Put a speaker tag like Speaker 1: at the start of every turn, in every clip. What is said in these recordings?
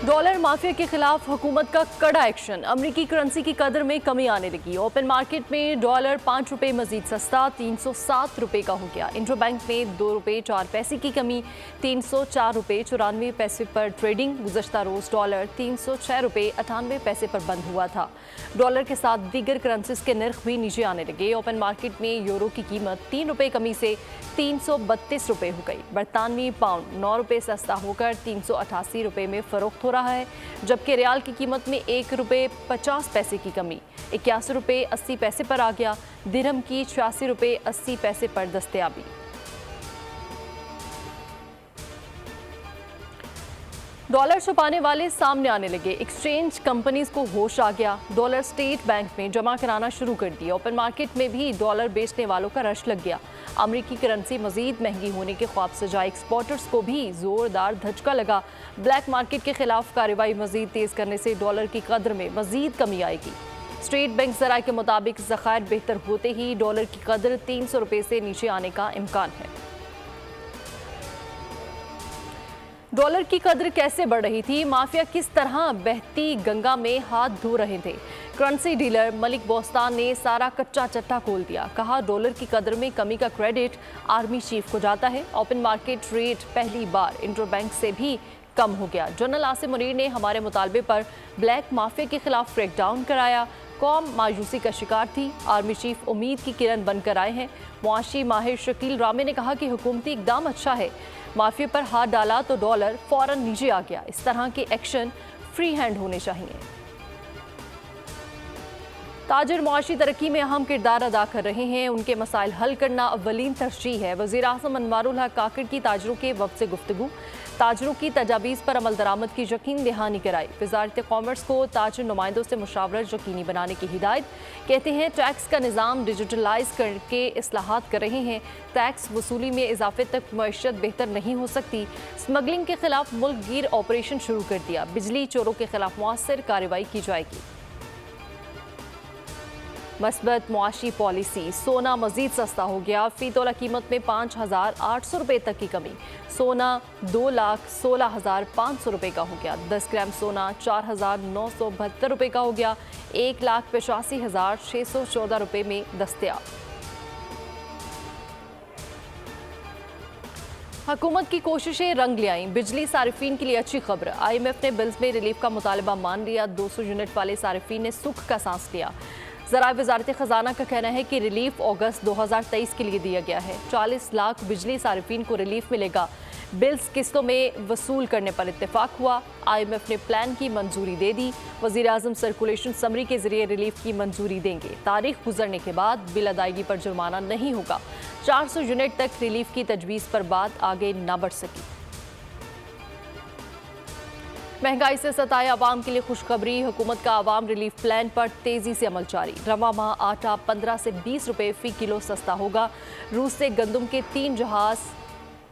Speaker 1: Dollar mafia के खिलाफ हुकूमत का कड़ा एक्शन। अमरीकी करेंसी की कदर में कमी आने लगी। ओपन मार्केट में डॉलर 5 रुपए मजीद सस्ता 307 रुपए का हो गया। इंट्रा बैंक में 2 रुपए 4 पैसे की कमी 304 रुपए 94 पैसे पर ट्रेडिंग। गुज़श्ता रोज डॉलर 306 रुपए 98 पैसे पर बंद हुआ था। डॉलर के साथ दीगर करेंसीज के नर्ख भी नीचे आने लगे। ओपन मार्केट में यूरो की कीमत 3 रुपए कमी से 332 रुपए हो गई। बरतानवी पाउंड 9 रुपए सस्ता होकर 388 रुपए में फरोख्त हो रहा है, जबकि रियाल की कीमत में 1 रुपए 50 पैसे की कमी 81 रुपए 80 पैसे पर आ गया। दिरहम की 86 रुपए 80 पैसे पर दस्तयाबी। डॉलर छुपाने वाले सामने आने लगे। एक्सचेंज कंपनीज को होश आ गया। डॉलर स्टेट बैंक में जमा कराना शुरू कर दिया। ओपन मार्केट में भी डॉलर बेचने वालों का रश लग गया। अमरीकी करेंसी मजीद महंगी होने के ख्वाब सजाए एक्सपोर्टर्स को भी जोरदार धचका लगा। ब्लैक मार्केट के खिलाफ कार्रवाई मजीद तेज करने से डॉलर की कदर में मजीद कमी आएगी। स्टेट बैंक ज़राए के मुताबिक ज़खायर बेहतर होते ही डॉलर की कदर 300 रुपए से नीचे आने का इम्कान है। डॉलर की कदर कैसे बढ़ रही थी? माफिया किस तरह बहती गंगा में हाथ धो रहे थे? करेंसी डीलर मलिक बोस्तान ने सारा कच्चा चट्टा खोल दिया। कहा डॉलर की कदर में कमी का क्रेडिट आर्मी चीफ को जाता है। ओपन मार्केट रेट पहली बार इंटर बैंक से भी कम हो गया। जनरल आसिम मुनीर ने हमारे मुतालबे पर ब्लैक माफिया के खिलाफ क्रैकडाउन कराया। कौम मायूसी का शिकार थी। आर्मी चीफ उम्मीद की किरण बनकर आए हैं। मुआशी माहिर शकील रामे ने कहा कि हुकूमती इकदाम अच्छा है। माफिया पर हाथ डाला तो डॉलर फौरन नीचे आ गया। इस तरह के एक्शन फ्री हैंड होने चाहिए। ताजिर मुआशी तरक्की में अहम किरदार अदा कर रहे हैं। उनके मसाइल हल करना अव्वलीन तरजीह है। वज़ीर आज़म अनवारुल हक काकड़ की ताजरों के वफ़द से गुफ्तगू। ताजरों की तजावीज़ पर अमल दरामद की यकीन दहानी कराई। वज़ारत कॉमर्स को ताजर नुमाइंदों से मुशावरत यकीनी बनाने की हिदायत। कहते हैं टैक्स का निज़ाम डिजिटलाइज करके इस्लाहात कर रहे हैं। टैक्स वसूली में इजाफे तक मईशत बेहतर नहीं हो सकती। स्मगलिंग के खिलाफ मुल्क गिर ऑपरेशन शुरू कर दिया। बिजली चोरों के खिलाफ मौसर कार्रवाई की जाएगी। मस्बत मुआशी पॉलिसी। सोना मजीद सस्ता हो गया। फी तोला कीमत में 5,800 रुपये तक की कमी। सोना 2,16,500 रुपये का हो गया। 10 ग्राम सोना 4,972 रुपये का हो गया। 1,85,614 रुपये में दस्तयाब। हुकूमत की कोशिशें रंग ले आईं। बिजली सारिफीन के लिए अच्छी खबर। IMF ने बिल्स में रिलीफ का मुतालबा मान लिया। 200 यूनिट वाले सारिफीन ने सुख का सांस लिया। ज़राए वज़ारत ख़जाना का कहना है कि रिलीफ अगस्त 2023 के लिए दिया गया है। 40 लाख बिजली सारिफीन को रिलीफ मिलेगा। बिल्स किस्तों में वसूल करने पर इत्तेफाक हुआ। IMF ने प्लान की मंजूरी दे दी। वज़ीर आज़म सर्कुलेशन समरी के जरिए रिलीफ की मंजूरी देंगे। तारीख गुजरने के बाद बिल अदायगी पर जुर्माना नहीं होगा। 400 यूनिट तक रिलीफ की तजवीज़ पर बात आगे न बढ़ सकी। महंगाई से सताए आवाम के लिए खुशखबरी। हुकूमत का आवाम रिलीफ प्लान पर तेजी से अमल जारी। रवा माह आटा 15 से 20 रुपए फी किलो सस्ता होगा। रूस से गंदम के 3 जहाज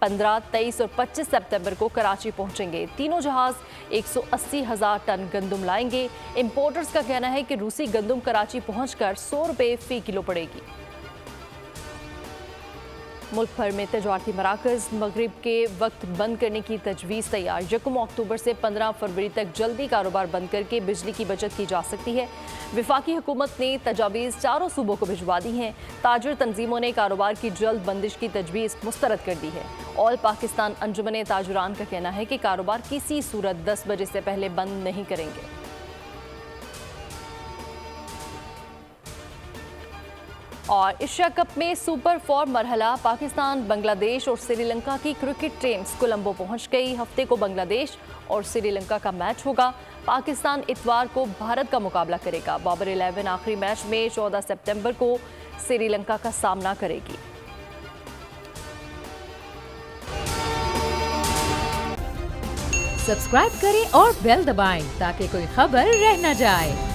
Speaker 1: 15, 23 और 25 सितंबर को कराची पहुंचेंगे। तीनों जहाज 180,000 टन गंदम लाएंगे। इंपोर्टर्स का कहना है कि रूसी गंदम कराची पहुंचकर 100 रुपए फी किलो पड़ेगी। मुल्क भर में तजारती मराकज़ मगरिब के वक्त बंद करने की तजवीज़ तैयार। 1 अक्टूबर से 15 फरवरी तक जल्दी कारोबार बंद करके बिजली की बचत की जा सकती है। वफाकी हुकूमत ने तजावीज़ चारों सूबों को भिजवा दी हैं। ताजिर तंजीमों ने कारोबार की जल्द बंदिश की तजवीज़ मुस्तरद कर दी है। ऑल पाकिस्तान अंजुमन ताजुरान का कहना है कि कारोबार किसी सूरत 10 बजे से पहले बंद नहीं करेंगे। और एशिया कप में सुपर 4 मरहला पाकिस्तान, बांग्लादेश और श्रीलंका की क्रिकेट टीम्स कोलंबो पहुंच गई। हफ्ते को बांग्लादेश और श्रीलंका का मैच होगा। पाकिस्तान इतवार को भारत का मुकाबला करेगा। बाबर 11 आखिरी मैच में 14 सितंबर को श्रीलंका का सामना करेगी।
Speaker 2: सब्सक्राइब करें और बेल दबाएं ताकि कोई खबर रह न जाए।